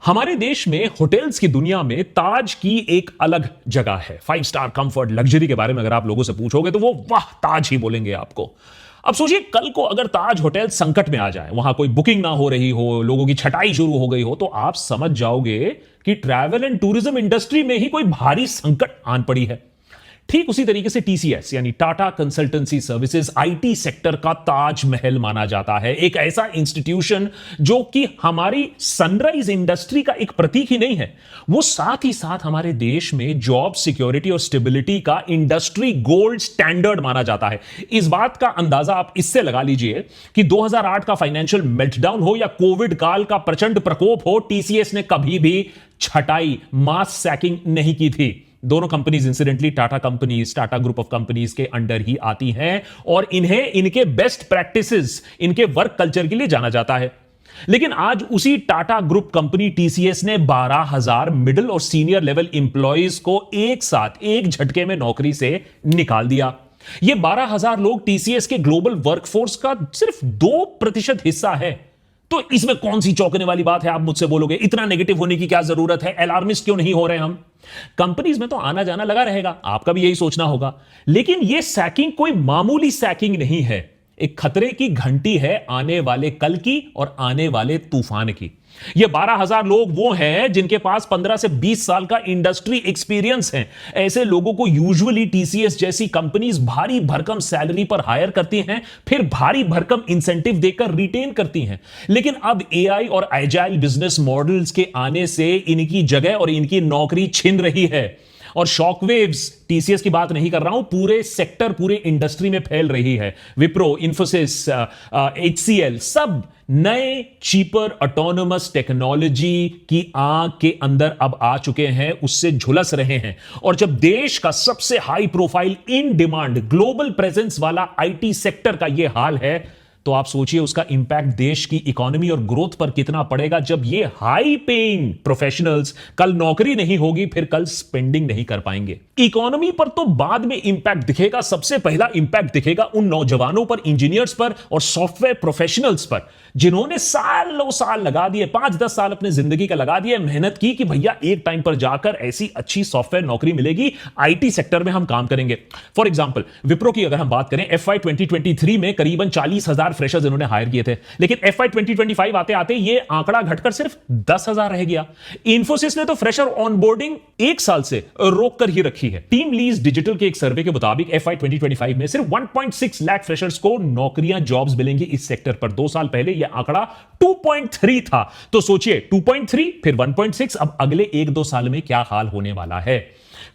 हमारे देश में होटल्स की दुनिया में ताज की एक अलग जगह है। 5 स्टार कंफर्ट लग्जरी के बारे में अगर आप लोगों से पूछोगे तो वो वाह ताज ही बोलेंगे आपको। अब सोचिए कल को अगर ताज होटल संकट में आ जाए, वहां कोई बुकिंग ना हो रही हो, लोगों की छटाई शुरू हो गई हो, तो आप समझ जाओगे कि ट्रैवल एंड टूरिज्म इंडस्ट्री में ही कोई भारी संकट आन पड़ी है। ठीक उसी तरीके से टीसीएस यानी Tata consultancy services IT sector का ताजमहल माना जाता है। एक ऐसा इंस्टीट्यूशन जो कि हमारी सनराइज इंडस्ट्री का एक प्रतीक ही नहीं है, वो साथ ही साथ हमारे देश में जॉब सिक्योरिटी और स्टेबिलिटी का इंडस्ट्री गोल्ड स्टैंडर्ड माना जाता है। इस बात का अंदाजा आप इससे लगा लीजिए कि 2008 का फाइनेंशियल मेल्टडाउन हो या कोविड काल का प्रचंड प्रकोप हो, टीसीएस ने कभी भी छटाई मास सैकिंग नहीं की थी। दोनों companies incidentally Tata companies, Tata group of companies के अंडर ही आती हैं और इन्हें इनके बेस्ट प्रैक्टिसेस, इनके वर्क कल्चर के लिए जाना जाता है। लेकिन आज उसी टाटा ग्रुप कंपनी टीसीएस ने 12,000 मिडिल और सीनियर लेवल इंप्लॉइज को एक साथ एक झटके में नौकरी से निकाल दिया। ये 12,000 लोग टीसीएस के ग्लोबल वर्कफोर्स का सिर्फ 2% हिस्सा है। तो इसमें कौन सी चौंकने वाली बात है, आप मुझसे बोलोगे। इतना नेगेटिव होने की क्या जरूरत है, अलार्मिस्ट क्यों नहीं हो रहे हम। कंपनीज में तो आना जाना लगा रहेगा, आपका भी यही सोचना होगा। लेकिन यह सैकिंग कोई मामूली सैकिंग नहीं है, एक खतरे की घंटी है आने वाले कल की और आने वाले तूफान की। ये 12,000 लोग वो हैं जिनके पास 15 से 20 साल का इंडस्ट्री एक्सपीरियंस है। ऐसे लोगों को यूजुअली टीसीएस जैसी कंपनीज भारी भरकम सैलरी पर हायर करती हैं, फिर भारी भरकम इंसेंटिव देकर रिटेन करती हैं। लेकिन अब एआई और एजाइल बिजनेस मॉडल्स के आने से इनकी जगह और इनकी नौकरी छिन रही है और शॉकवेव्स, टीसीएस की बात नहीं कर रहा हूं, पूरे सेक्टर, पूरे इंडस्ट्री में फैल रही है। विप्रो, इन्फोसिस, एचसीएल सब नए चीपर ऑटोनोमस टेक्नोलॉजी की आंख के अंदर अब आ चुके हैं, उससे झुलस रहे हैं। और जब देश का सबसे high profile, in demand, global presence वाला आईटी सेक्टर का यह हाल है, तो आप सोचिए उसका इंपैक्ट देश की इकोनॉमी और ग्रोथ पर कितना पड़ेगा जब ये हाई पेइंग प्रोफेशनल्स कल नौकरी नहीं होगी, फिर कल स्पेंडिंग नहीं कर पाएंगे। इकोनॉमी पर तो बाद में इंपैक्ट दिखेगा, सबसे पहला इंपैक्ट दिखेगा उन नौजवानों पर, इंजीनियर्स पर और सॉफ्टवेयर प्रोफेशनल्स पर जिन्होंने सालों साल लगा दिए, 5-10 साल अपने जिंदगी का लगा दिए, मेहनत की कि भैया एक टाइम पर जाकर ऐसी अच्छी सॉफ्टवेयर नौकरी मिलेगी, आईटी सेक्टर में हम काम करेंगे। फॉर एग्जांपल विप्रो की अगर हम बात करें, FY 2023 में करीबन 40,000 फ्रेशर्स इन्होंने हायर किए थे, लेकिन FY 2025 आते आते ये आंकड़ा घटकर सिर्फ 10,000 रह गया। इन्फोसिस ने तो फ्रेशर ऑनबोर्डिंग 1 साल से रोक कर ही रखी है। टीम लीज डिजिटल के एक सर्वे के मुताबिक FY 2025 में सिर्फ 1.6 लाख फ्रेशर्स को नौकरियां, जॉब्स मिलेंगी इस सेक्टर पर। 2 साल पहले यह आंकड़ा 2.3 था। तो सोचिए 2.3 फिर 1.6, अब अगले 1-2 साल में क्या हाल होने वाला है।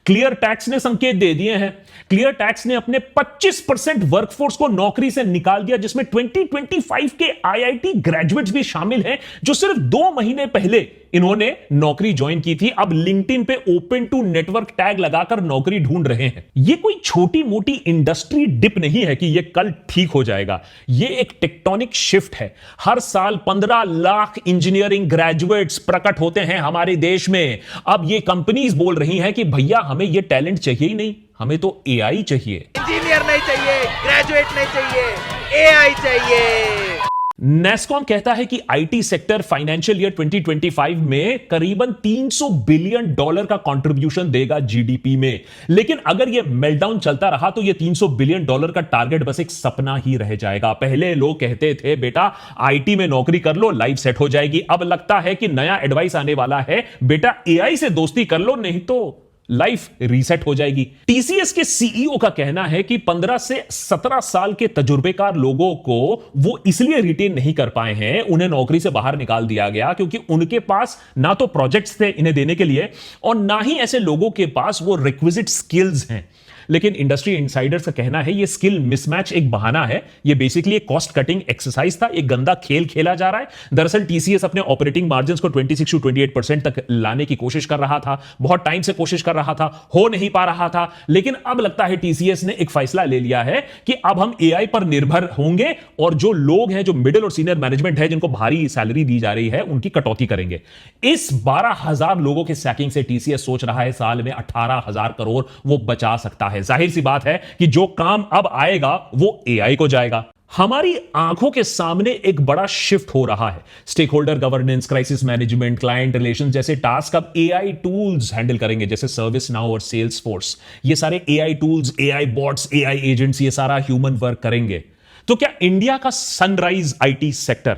क्लियर टैक्स ने संकेत दे दिए हैं। क्लियर टैक्स ने अपने 25% वर्कफोर्स को नौकरी से निकाल दिया, जिसमें 2025 के आईआईटी ग्रेजुएट्स भी शामिल हैं, जो सिर्फ 2 महीने पहले इन्होंने नौकरी ज्वाइन की थी, अब लिंक्डइन पे ओपन टू नेटवर्क टैग लगाकर नौकरी ढूंढ रहे हैं। ये कोई छोटी मोटी इंडस्ट्री डिप नहीं है कि ये कल ठीक हो जाएगा, ये एक टेक्टोनिक शिफ्ट है। हर साल 15 लाख इंजीनियरिंग ग्रेजुएट्स प्रकट होते हैं हमारे देश में। अब ये कंपनीज बोल रही हैं कि भैया हमें ये टैलेंट चाहिए ही नहीं, हमें तो एआई चाहिए। इंजीनियर नहीं चाहिए, ग्रेजुएट नहीं चाहिए, एआई चाहिए। नेस्कॉम कहता है कि आईटी सेक्टर फाइनेंशियल ईयर 2025 में करीबन $300 बिलियन का कंट्रीब्यूशन देगा जीडीपी में। लेकिन अगर यह मेल्टडाउन चलता रहा तो यह $300 बिलियन का टारगेट बस एक सपना ही रह जाएगा। पहले लोग कहते थे बेटा आईटी में नौकरी कर लो, लाइफ सेट हो जाएगी। अब लगता है कि नया एडवाइस आने वाला है, बेटा एआई से दोस्ती कर लो, नहीं तो लाइफ रीसेट हो जाएगी। टीसीएस के सीईओ का कहना है कि 15 से 17 साल के तजुर्बेकार लोगों को वो इसलिए रिटेन नहीं कर पाए हैं, उन्हें नौकरी से बाहर निकाल दिया गया क्योंकि उनके पास ना तो प्रोजेक्ट्स थे इन्हें देने के लिए और ना ही ऐसे लोगों के पास वो रिक्विजिट स्किल्स हैं। लेकिन इंडस्ट्री इनसाइडर्स का कहना है ये स्किल मिसमैच एक बहाना है, ये बेसिकली एक कॉस्ट कटिंग एक्सरसाइज था, एक गंदा खेल खेला जा रहा है। दरअसल टीसीएस अपने ऑपरेटिंग मार्जिन्स को 26 से 28% तक लाने की कोशिश कर रहा था, बहुत टाइम से कोशिश कर रहा था, हो नहीं पा रहा था। लेकिन अब लगता है टीसीएस ने एक फैसला ले लिया है कि अब हम एआई पर निर्भर होंगे और जो लोग हैं, जो मिडिल और सीनियर मैनेजमेंट है, जिनको भारी सैलरी दी जा रही है, उनकी कटौती करेंगे। इस 12,000 लोगों के सैकिंग से टीसीएस सोच रहा है साल में 18,000 करोड़ वो बचा सकता है। जाहिर सी बात है कि जो काम अब आएगा वो एआई को जाएगा। हमारी आंखों के सामने एक बड़ा शिफ्ट हो रहा है। Stakeholder governance, crisis management, client relation जैसे टास्क अब एआई टूल्स हैंडल करेंगे, जैसे सर्विस नाउ और सेल्स फोर्स। ये सारे AI tools, AI bots, AI agents, ये सारा ह्यूमन वर्क करेंगे। तो क्या इंडिया का सनराइज आईटी सेक्टर,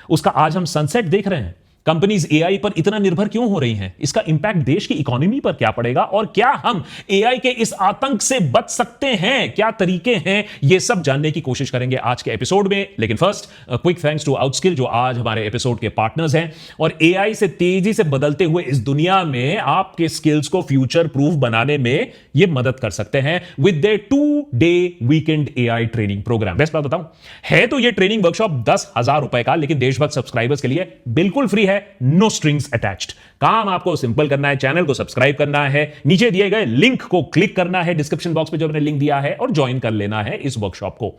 उसका आज हम सनसेट देख रहे हैं? कंपनीज एआई पर इतना निर्भर क्यों हो रही हैं? इसका इंपैक्ट देश की इकोनॉमी पर क्या पड़ेगा? और क्या हम एआई के इस आतंक से बच सकते हैं? क्या तरीके हैं? यह सब जानने की कोशिश करेंगे आज के एपिसोड में। लेकिन फर्स्ट, क्विक थैंक्स टू आउटस्किल, जो आज हमारे एपिसोड के पार्टनर्स हैं और एआई से तेजी से बदलते हुए इस दुनिया में आपके स्किल्स को फ्यूचर प्रूफ बनाने में यह मदद कर सकते हैं with their 2-day weekend AI training program. Best बात बताऊं, है तो यह ट्रेनिंग वर्कशॉप 10,000 रुपए का, लेकिन देशभक्त सब्सक्राइबर्स के लिए बिल्कुल फ्री है, नो स्ट्रिंग्स अटैच्ड। काम आपको सिंपल करना है, चैनल को सब्सक्राइब करना है, नीचे दिए गए लिंक को क्लिक करना है, डिस्क्रिप्शन बॉक्स में जो मैंने लिंक दिया है, और ज्वाइन कर लेना है इस वर्कशॉप को।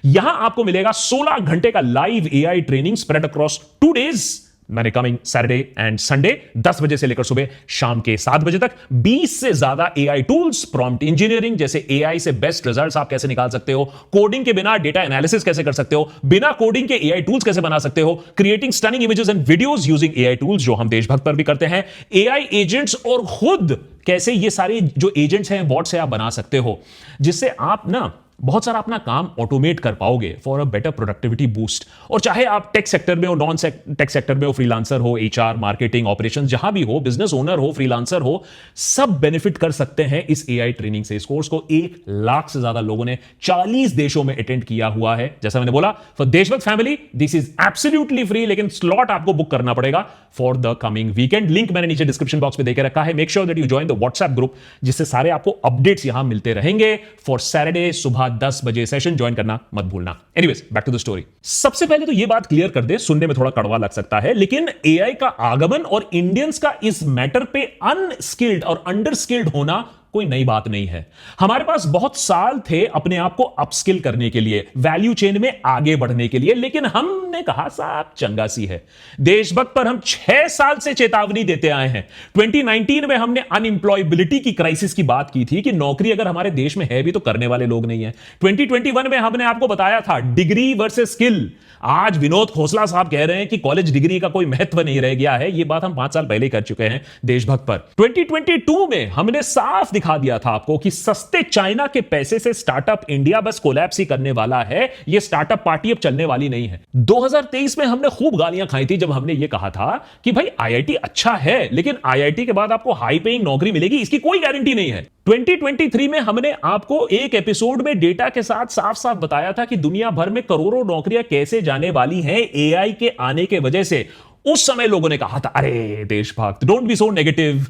यहां आपको मिलेगा 16 घंटे का live AI training spread across 2 days, मैंने कमिंग सैटरडे एंड संडे, 10 बजे से लेकर सुबह शाम के 7 बजे तक। 20 से ज्यादा एआई टूल्स, प्रॉम्प्ट इंजीनियरिंग जैसे एआई से बेस्ट रिजल्ट्स आप कैसे निकाल सकते हो, कोडिंग के बिना डेटा एनालिसिस कैसे कर सकते हो, बिना कोडिंग के एआई टूल्स कैसे बना सकते हो, creating stunning images and videos using AI tools, जो हम देशभक्त पर भी करते हैं, एआई एजेंट्स, और खुद कैसे ये सारे जो एजेंट्स हैं, बॉट्स हैं, आप बना सकते हो, जिससे आप ना बहुत सारा अपना काम ऑटोमेट कर पाओगे for a better productivity boost. और चाहे आप टेक सेक्टर में हो, नॉन टेक सेक्टर में हो, फ्रीलांसर हो, एचआर, मार्केटिंग, ऑपरेशन, जहां भी हो, बिजनेस ओनर हो, फ्रीलांसर हो, सब बेनिफिट कर सकते हैं इस एआई ट्रेनिंग से। इस कोर्स को 1 लाख से ज्यादा लोगों ने 40 देशों में अटेंड किया हुआ है। जैसा मैंने बोला, फॉर देशभक्त family this is absolutely free, लेकिन स्लॉट आपको बुक करना पड़ेगा for the coming weekend. Link मैंने नीचे डिस्क्रिप्शन बॉक्स में देके रखा है। Make sure that you join the WhatsApp group, जिससे सारे आपको अपडेट्स यहां मिलते रहेंगे। फॉर सैटरडे सुबह 10 बजे सेशन ज्वाइन करना मत भूलना। Anyways, back to the story. सबसे पहले तो यह बात क्लियर कर दे, सुनने में थोड़ा कड़वा लग सकता है, लेकिन एआई का आगमन और इंडियंस का इस मैटर पे अनस्किल्ड और अंडर स्किल्ड होना कोई नई बात नहीं है। हमारे पास बहुत साल थे अपने आप को अपस्किल करने के लिए, वैल्यू चेन में आगे बढ़ने के लिए, लेकिन हमने कहा साहब चंगा सी है। देशभक्त पर हम 6 साल से चेतावनी देते आए हैं। 2019 में हमने अनएम्प्लॉयबिलिटी की क्राइसिस की बात की थी कि नौकरी अगर हमारे देश में है भी तो करने वाले लोग नहीं है। 2021 में हमने आपको बताया था डिग्री वर्सेस स्किल। आज विनोद खोसला साहब कह रहे हैं कि कॉलेज डिग्री का कोई महत्व नहीं रह गया है। यह बात हम 5 साल पहले कर चुके हैं देशभक्त पर। 2022 में हमने साफ दिखा दिया था आपको कि सस्ते चाइना के पैसे से स्टार्टअप इंडिया बस कोलैप्स ही करने वाला है। यह स्टार्टअप पार्टी अब चलने वाली नहीं है। 2023 में हमने खूब गालियां खाई थी जब हमने यह कहा था कि भाई आईआईटी अच्छा है, लेकिन आईआईटी के बाद आपको हाई पेइंग नौकरी मिलेगी, इसकी कोई गारंटी नहीं है। 2023 में हमने आपको एक एपिसोड में डेटा के साथ साफ साफ बताया था कि दुनिया भर में करोड़ों नौकरियां कैसे जाने वाली हैं एआई के आने के वजह से। उस समय लोगों ने कहा था अरे देशभक्त, डोंट बी सो नेगेटिव,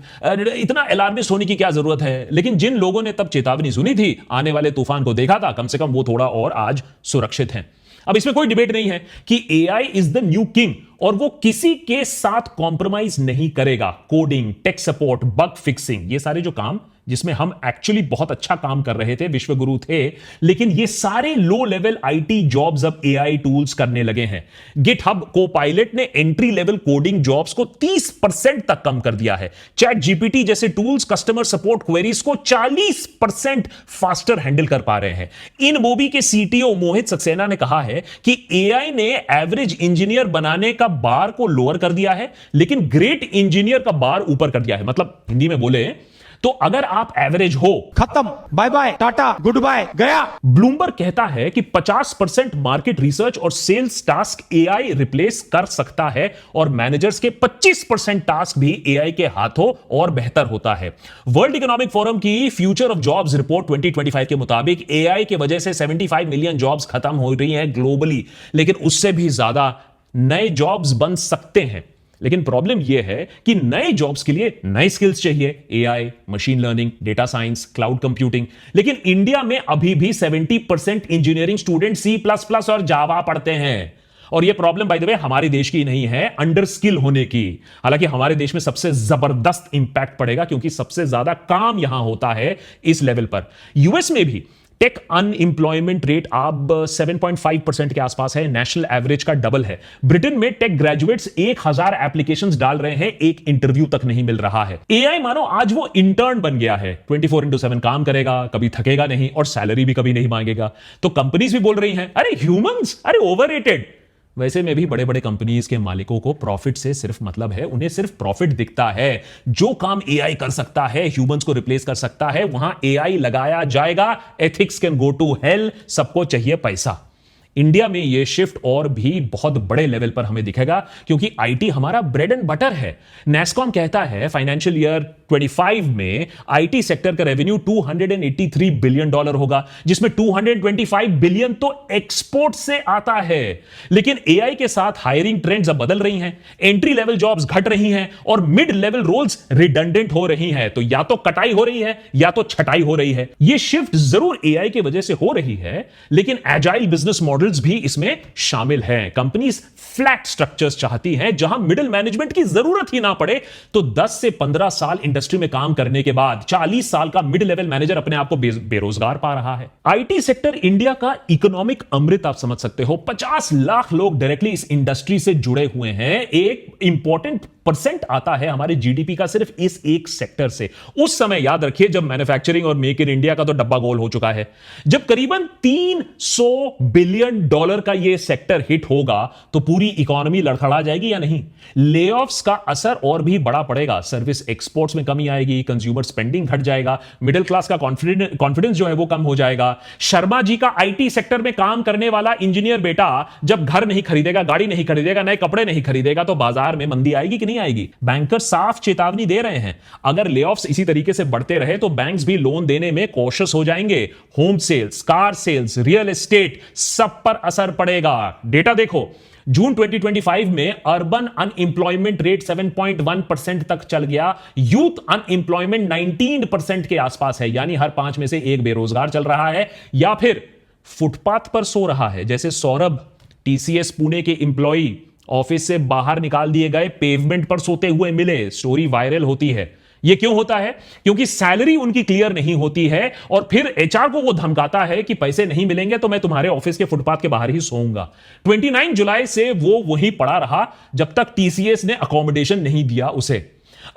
इतना अलार्मिस्ट होने की क्या जरूरत है। लेकिन जिन लोगों ने तब चेतावनी सुनी थी, आने वाले तूफान को देखा था, कम से कम वो थोड़ा और आज सुरक्षित हैं। अब इसमें कोई डिबेट नहीं है कि AI is the new king और वो किसी के साथ कॉम्प्रोमाइज नहीं करेगा। Coding, tech support, bug fixing, ये सारे जो काम जिसमें हम एक्चुअली बहुत अच्छा काम कर रहे थे, विश्वगुरु थे, लेकिन ये सारे लो लेवल आईटी जॉब्स अब एआई टूल्स करने लगे हैं। गिटहब कोपायलट ने एंट्री लेवल कोडिंग जॉब्स को 30% तक कम कर दिया है। चैट जीपीटी जैसे टूल्स कस्टमर सपोर्ट क्वेरीज को 40% फास्टर हैंडल कर पा रहे हैं। इन मोबी के सीटीओ मोहित सक्सेना ने कहा है कि एआई ने एवरेज इंजीनियर बनाने का बार को लोअर कर दिया है, लेकिन ग्रेट इंजीनियर का बार ऊपर कर दिया है। मतलब हिंदी में बोले तो अगर आप एवरेज हो, खत्म, bye bye, tata, goodbye, गया। ब्लूमबर्ग कहता है कि 50% मार्केट रिसर्च और सेल्स टास्क एआई रिप्लेस कर सकता है और मैनेजर्स के 25% टास्क भी एआई के हाथों और बेहतर होता है। वर्ल्ड इकोनॉमिक फोरम की फ्यूचर ऑफ जॉब्स रिपोर्ट 2025 के मुताबिक एआई की वजह से 75 मिलियन जॉब्स खत्म हो रही हैं ग्लोबली, लेकिन उससे भी ज्यादा नए जॉब्स बन सकते हैं। लेकिन प्रॉब्लम यह है कि नए जॉब्स के लिए नए स्किल्स चाहिए, AI, machine learning, data science, cloud computing. लेकिन इंडिया में अभी भी 70% इंजीनियरिंग स्टूडेंट C++ और जावा पढ़ते हैं। और यह प्रॉब्लम बाय द वे हमारे देश की नहीं है, अंडर स्किल होने की। हालांकि हमारे देश में सबसे जबरदस्त इंपैक्ट पड़ेगा क्योंकि सबसे ज्यादा काम यहां होता है इस लेवल पर। यूएस में भी टेक अनएम्प्लॉयमेंट रेट अब 7.5% के आसपास है, नेशनल एवरेज का डबल है। ब्रिटेन में टेक ग्रेजुएट्स 1000 एप्लीकेशंस डाल रहे हैं, एक इंटरव्यू तक नहीं मिल रहा है। एआई मानो आज वो इंटर्न बन गया है, 24/7 काम करेगा, कभी थकेगा नहीं और सैलरी भी कभी नहीं मांगेगा। तो कंपनीज भी बोल रही हैं अरे ह्यूमंस, अरे ओवररेटेड। वैसे में भी बड़े बड़े कंपनीज के मालिकों को प्रॉफिट से सिर्फ मतलब है, उन्हें सिर्फ प्रॉफिट दिखता है। जो काम एआई कर सकता है, ह्यूमंस को रिप्लेस कर सकता है, वहां एआई लगाया जाएगा। Ethics can go to hell, सबको चाहिए पैसा। इंडिया में यह शिफ्ट और भी बहुत बड़े लेवल पर हमें दिखेगा, क्योंकि आईटी हमारा ब्रेड एंड बटर है। नेस्कॉम कहता है फाइनेंशियल ईयर 25 में आईटी सेक्टर का रेवेन्यू $283 बिलियन होगा, जिसमें 225 बिलियन तो एक्सपोर्ट से आता है। लेकिन एआई के साथ हायरिंग ट्रेंड्स अब बदल रही हैं, एंट्री लेवल जॉब्स घट रही हैं और मिड लेवल रोल्स रिडंडेंट हो रही हैं। तो या तो कटाई हो रही है या तो छटाई हो रही है। यह शिफ्ट जरूर एआई की वजह से हो रही है, लेकिन एजाइल बिजनेस मॉडल्स भी इसमें शामिल हैं। कंपनीज फ्लैट स्ट्रक्चर्स चाहती हैं, जहां मिडिल मैनेजमेंट की जरूरत ही ना पड़े। तो 10 से 15 साल इंडस्ट्री में काम करने के बाद 40 साल का मिड लेवल मैनेजर अपने आप को बेरोजगार पा रहा है। आईटी सेक्टर इंडिया का इकोनॉमिक अमृत आप समझ सकते हो। 50 लाख लोग डायरेक्टली इस इंडस्ट्री से जुड़े हुए हैं। एक इंपॉर्टेंट परसेंट आता है हमारे जीडीपी का सिर्फ इस एक सेक्टर से। उस समय याद रखिए जब मैन्युफैक्चरिंग और मेक इन इंडिया का तो डब्बा गोल हो चुका है। जब करीबन $300 बिलियन का यह सेक्टर हिट होगा तो पूरी इकोनॉमी लड़खड़ा जाएगी या नहीं? लेऑफ्स का असर और भी बड़ा पड़ेगा। सर्विस एक्सपोर्ट्स में कमी आएगी, कंज्यूमर स्पेंडिंग घट जाएगा, मिडिल क्लास का कॉन्फिडेंस जो है वो कम हो जाएगा। शर्मा जी का आईटी सेक्टर में काम करने वाला इंजीनियर बेटा जब घर नहीं खरीदेगा, गाड़ी नहीं खरीदेगा, नए कपड़े नहीं खरीदेगा, तो बाजार में मंदी आएगी कि नहीं आएगी? बैंकर साफ चेतावनी दे रहे हैं, अगर लेऑफ्स इसी तरीके से बढ़ते रहे तो बैंक्स भी लोन देने में कॉशियस हो जाएंगे। Home sales, car sales, real estate, सब पर असर पड़ेगा। डेटा देखो, जून 2025 में अर्बन अनएम्प्लॉयमेंट रेट 7.1% तक चल गया। यूथ अनएम्प्लॉयमेंट 19% के आसपास है, यानी हर 5 में से एक बेरोजगार चल रहा है या फिर फुटपाथ पर सो रहा है। जैसे सौरभ, टीसीएस पुणे के एम्प्लॉई, ऑफिस से बाहर निकाल दिए गए, पेवमेंट पर सोते हुए मिले, स्टोरी वायरल होती है। यह क्यों होता है? क्योंकि सैलरी उनकी क्लियर नहीं होती है और फिर एचआर को वो धमकाता है कि पैसे नहीं मिलेंगे तो मैं तुम्हारे ऑफिस के फुटपाथ के बाहर ही सोऊंगा। 29 जुलाई से वो वहीं पड़ा रहा जब तक टीसीएस ने अकोमोडेशन नहीं दिया उसे।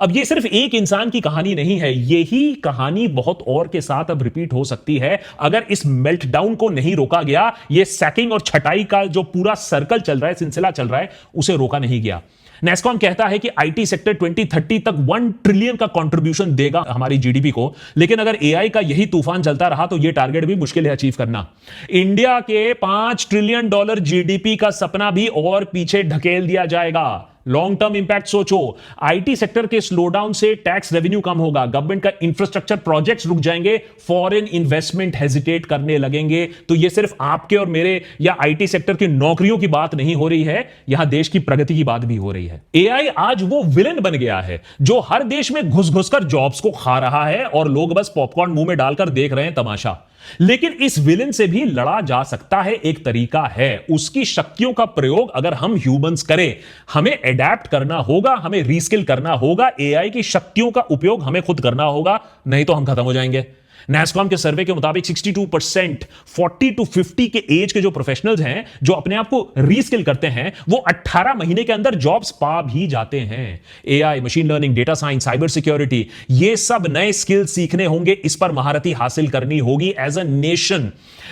अब ये सिर्फ एक इंसान की कहानी नहीं है, यही कहानी बहुत और के साथ अब रिपीट हो सकती है अगर इस मेल्टडाउन को नहीं रोका गया। ये सैकिंग और छटाई का जो पूरा सर्कल चल रहा है, सिलसिला चल रहा है, उसे रोका नहीं गया। नेस्कॉम कहता है कि आईटी सेक्टर 2030 तक $1 ट्रिलियन का कंट्रीब्यूशन देगा हमारी जीडीपी को, लेकिन अगर एआई का यही तूफान चलता रहा तो यह टारगेट भी मुश्किल है अचीव करना। इंडिया के $5 ट्रिलियन जीडीपी का सपना भी और पीछे ढकेल दिया जाएगा। लॉन्ग टर्म इंपैक्ट सोचो, आईटी सेक्टर के स्लोडाउन से टैक्स रेवेन्यू कम होगा, गवर्नमेंट का इंफ्रास्ट्रक्चर प्रोजेक्ट्स रुक जाएंगे, फॉरेन इन्वेस्टमेंट हेजिटेट करने लगेंगे। तो यह सिर्फ आपके और मेरे या आईटी सेक्टर की नौकरियों की बात नहीं हो रही है, यहां देश की प्रगति की बात भी हो रही है। एआई आज वो विलेन बन गया है जो हर देश में घुस घुस कर जॉब्स को खा रहा है और लोग बस पॉपकॉर्न मुंह में डालकर देख रहे हैं तमाशा। लेकिन इस विलेन से भी लड़ा जा सकता है, एक तरीका है। उसकी शक्तियों का प्रयोग अगर हम ह्यूमंस करें, हमें एडेप्ट करना होगा, हमें रीस्किल करना होगा, एआई की शक्तियों का उपयोग हमें खुद करना होगा, नहीं तो हम खत्म हो जाएंगे। नेस्कॉम के सर्वे के मुताबिक 62% 40 to 50 के एज के जो प्रोफेशनल्स हैं जो अपने आप को रीस्किल करते हैं, वो 18 महीने के अंदर जॉब्स पा भी जाते हैं। AI, machine learning, data science, cyber security, ये सब नए स्किल सीखने होंगे, इस पर महारती हासिल करनी होगी as a nation.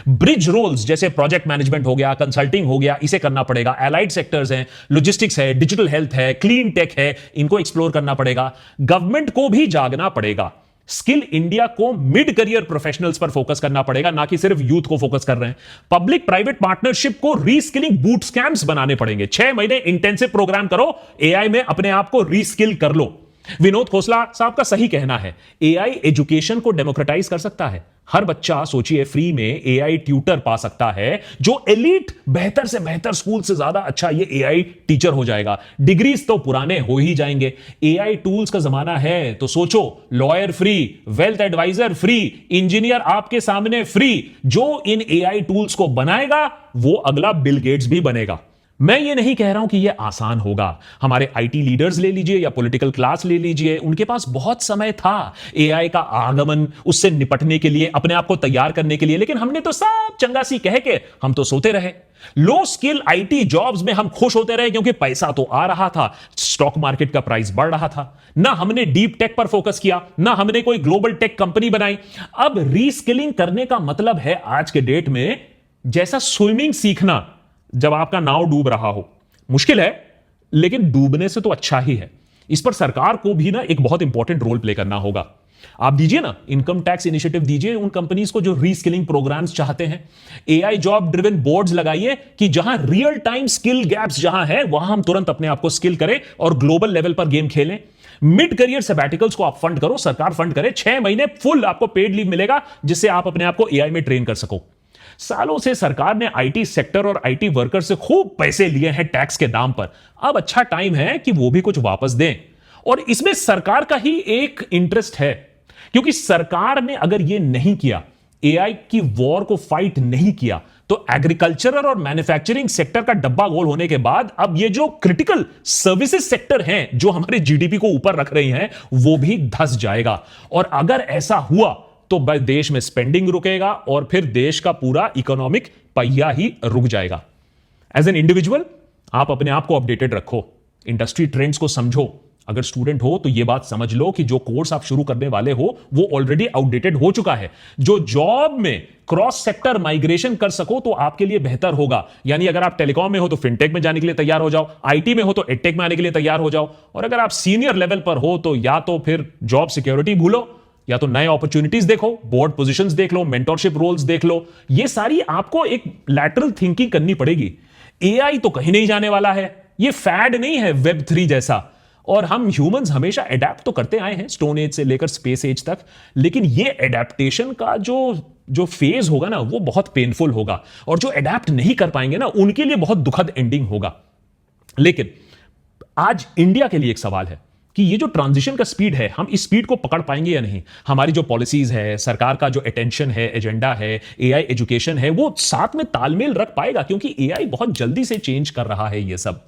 Bridge roles जैसे प्रोजेक्ट मैनेजमेंट हो गया, कंसल्टिंग हो गया, इसे करना पड़ेगा। एलाइड सेक्टर्स हैं, लॉजिस्टिक्स है, डिजिटल हेल्थ है, क्लीन टेक है, इनको एक्सप्लोर करना पड़ेगा। गवर्नमेंट को भी जागना पड़ेगा। स्किल इंडिया को मिड करियर प्रोफेशनल्स पर फोकस करना पड़ेगा, ना कि सिर्फ यूथ को फोकस कर रहे हैं। पब्लिक प्राइवेट पार्टनरशिप को रीस्किलिंग बूट कैंप्स बनाने पड़ेंगे। 6 महीने इंटेंसिव प्रोग्राम करो, एआई में अपने आप को रीस्किल कर लो। विनोद खोसला साहब का सही कहना है, एआई एजुकेशन को डेमोक्रेटाइज कर सकता है। हर बच्चा सोचिए फ्री में एआई ट्यूटर पा सकता है, जो एलीट बेहतर से बेहतर स्कूल से ज्यादा अच्छा ये एआई टीचर हो जाएगा। डिग्रीज तो पुराने हो ही जाएंगे। एआई टूल्स का जमाना है तो सोचो, lawyer free, wealth adviser free, engineer आपके सामने फ्री। जो इन एआई टूल्स को बनाएगा वो अगला बिल गेट्स भी बनेगा। मैं ये नहीं कह रहा हूं कि ये आसान होगा। हमारे आईटी लीडर्स ले लीजिए या पॉलिटिकल क्लास ले लीजिए, उनके पास बहुत समय था एआई का आगमन, उससे निपटने के लिए, अपने आप को तैयार करने के लिए, लेकिन हमने तो सब चंगासी कह के हम तो सोते रहे। लो स्किल आईटी जॉब्स में हम खुश होते रहे क्योंकि पैसा तो आ रहा था, स्टॉक मार्केट का प्राइस बढ़ रहा था। ना हमने डीप टेक पर फोकस किया, ना हमने कोई ग्लोबल टेक कंपनी बनाई। अब रीस्किलिंग करने का मतलब है आज के डेट में जैसा स्विमिंग सीखना जब आपका नाव डूब रहा हो। मुश्किल है, लेकिन डूबने से तो अच्छा ही है। इस पर सरकार को भी ना एक बहुत इंपॉर्टेंट रोल प्ले करना होगा। आप दीजिए ना इनकम टैक्स इनिशिएटिव दीजिए उन कंपनीज को जो रीस्किलिंग प्रोग्राम्स चाहते हैं। एआई जॉब ड्रिवन बोर्ड्स लगाइए कि जहां रियल टाइम स्किल गैप्स जहां है वहां हम तुरंत अपने आप को स्किल करें और ग्लोबल लेवल पर गेम खेलें। मिड करियर सबैटिकल्स को आप फंड करो, सरकार फंड करे, 6 महीने फुल आपको पेड लीव मिलेगा जिससे आप अपने आप को एआई में ट्रेन कर सको। सालों से सरकार ने आईटी सेक्टर और आईटी वर्कर से खूब पैसे लिए हैं टैक्स के दाम पर। अब अच्छा टाइम है कि वो भी कुछ वापस दें। और इसमें सरकार का ही एक इंटरेस्ट है, क्योंकि सरकार ने अगर ये नहीं किया, एआई की वॉर को फाइट नहीं किया, तो एग्रीकल्चरल और मैन्युफैक्चरिंग सेक्टर का डब्बा गोल होने के बाद अब ये जो क्रिटिकल सर्विसेज सेक्टर हैं जो हमारे जीडीपी को ऊपर रख रही हैं, वो भी धंस जाएगा। और अगर ऐसा हुआ तो देश में स्पेंडिंग रुकेगा और फिर देश का पूरा इकोनॉमिक पहिया ही रुक जाएगा। एज एन इंडिविजुअल आप अपने आप को अपडेटेड रखो, इंडस्ट्री ट्रेंड्स को समझो। अगर स्टूडेंट हो तो यह बात समझ लो कि जो कोर्स आप शुरू करने वाले हो वो ऑलरेडी आउटडेटेड हो चुका है। जो जॉब में क्रॉस सेक्टर माइग्रेशन कर सको तो आपके लिए बेहतर होगा। यानी अगर आप टेलीकॉम में हो तो फिनटेक में जाने के लिए तैयार हो जाओ, आईटी में हो तो एडटेक में आने के लिए तैयार हो जाओ, और अगर आप सीनियर लेवल पर हो तो या तो फिर जॉब सिक्योरिटी भूलो या तो नए अपॉर्चुनिटीज देखो, बोर्ड पोजीशंस देख लो, मेंटरशिप रोल्स देख लो। ये सारी आपको एक लैटरल थिंकिंग करनी पड़ेगी। एआई तो कहीं नहीं जाने वाला है, ये फैड नहीं है वेब 3 जैसा। और हम ह्यूमंस हमेशा अडेप्ट तो करते आए हैं स्टोन एज से लेकर स्पेस एज तक, लेकिन ये अडेप्टेशन का जो फेज होगा ना वो बहुत पेनफुल होगा, और जो अडेप्ट नहीं कर पाएंगे ना उनके लिए बहुत दुखद एंडिंग होगा। लेकिन आज इंडिया के लिए एक सवाल है कि ये जो ट्रांजिशन का स्पीड है, हम इस स्पीड को पकड़ पाएंगे या नहीं। हमारी जो पॉलिसीज है, सरकार का जो अटेंशन है, एजेंडा है, एआई एजुकेशन है, वो साथ में तालमेल रख पाएगा, क्योंकि एआई बहुत जल्दी से चेंज कर रहा है ये सब।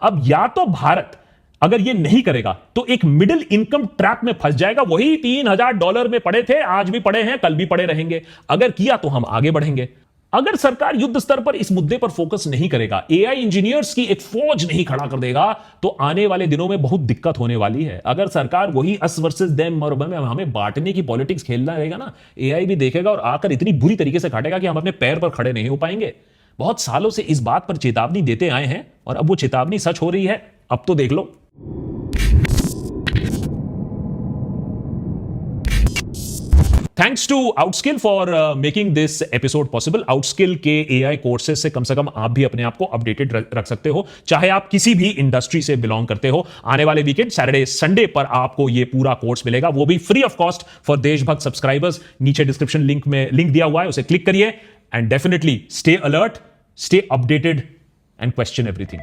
अब या तो भारत अगर ये नहीं करेगा तो एक मिडिल इनकम ट्रैप में फंस जाएगा। वही $3000 में पड़े थे, आज भी पड़े हैं, कल भी पड़े रहेंगे। अगर किया तो हम आगे बढ़ेंगे। अगर सरकार युद्ध स्तर पर इस मुद्दे पर फोकस नहीं करेगा, एआई इंजीनियर्स की एक फौज नहीं खड़ा कर देगा, तो आने वाले दिनों में बहुत दिक्कत होने वाली है। अगर सरकार वही अस वर्सेस देम और हमें बांटने की पॉलिटिक्स खेलना रहेगा ना, एआई भी देखेगा और आकर इतनी बुरी तरीके से काटेगा कि हम अपने पैर पर खड़े नहीं हो पाएंगे। बहुत सालों से इस बात पर चेतावनी देते आए हैं और अब वो चेतावनी सच हो रही है। अब तो देख लो। Thanks to Outskill for making this episode possible. Outskill के एआई कोर्सेज से कम आप भी अपने आप को अपडेटेड रख सकते हो, चाहे आप किसी भी इंडस्ट्री से बिलोंग करते हो। आने वाले वीकेंड सैटरडे संडे पर आपको ये पूरा कोर्स मिलेगा, वो भी फ्री ऑफ कॉस्ट फॉर देशभक्त सब्सक्राइबर्स। नीचे डिस्क्रिप्शन लिंक में लिंक दिया हुआ है, उसे क्लिक करिए and definitely stay alert, stay updated and question everything.